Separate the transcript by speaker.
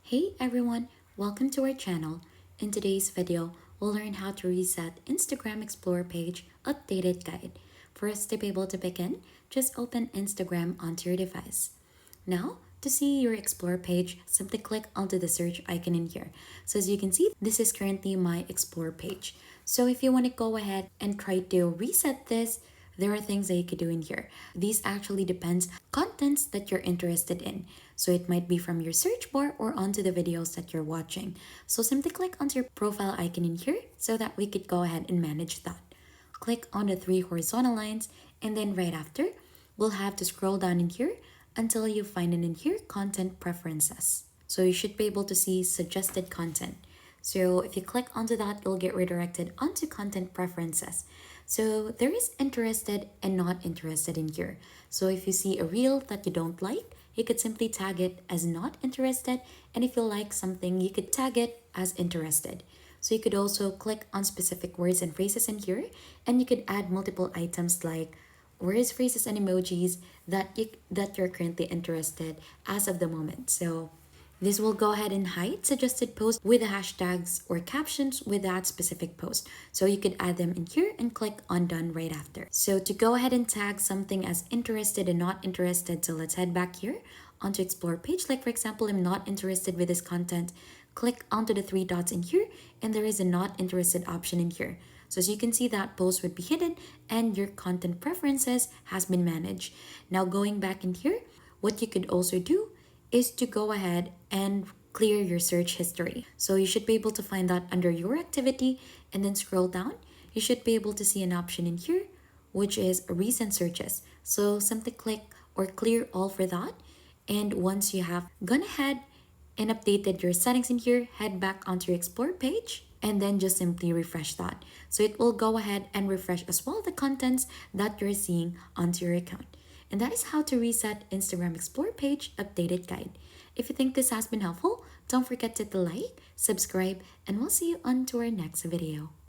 Speaker 1: Hey everyone, welcome to our channel. In today's video, we'll learn how to reset Instagram Explore page updated guide. For us to be able to begin, just open Instagram onto your device. Now, to see your Explore page, simply click onto the search icon in here. So as you can see, this is currently my Explore page. So if you want to go ahead and try to reset this, there are things that you could do in here. These actually depends contents that you're interested in. So it might be from your search bar or onto the videos that you're watching. So simply click onto your profile icon in here so that we could go ahead and manage that. Click on the three horizontal lines, and then right after, we'll have to scroll down in here until you find it in here, content preferences. So you should be able to see suggested content. So if you click onto that, you'll get redirected onto content preferences. So there is interested and not interested in here. So if you see a reel that you don't like, you could simply tag it as not interested. And if you like something, you could tag it as interested. So you could also click on specific words and phrases in here, and you could add multiple items like words, phrases, and emojis that you're currently interested as of the moment. So this will go ahead and hide suggested posts with the hashtags or captions with that specific post. So you could add them in here and click on done right after. So to go ahead and tag something as interested and not interested, so let's head back here onto explore page. Like for example, I'm not interested with this content. Click onto the three dots in here and there is a not interested option in here. So as you can see, that post would be hidden and your content preferences has been managed. Now going back in here, what you could also do is to go ahead and clear your search history. So you should be able to find that under your activity and then scroll down. You should be able to see an option in here, which is recent searches. So simply click or clear all for that. And once you have gone ahead and updated your settings in here, head back onto your explore page and then just simply refresh that. So it will go ahead and refresh as well the contents that you're seeing onto your account. And that is how to reset Instagram Explore page updated guide. If you think this has been helpful, don't forget to hit the like, subscribe, and we'll see you on to our next video.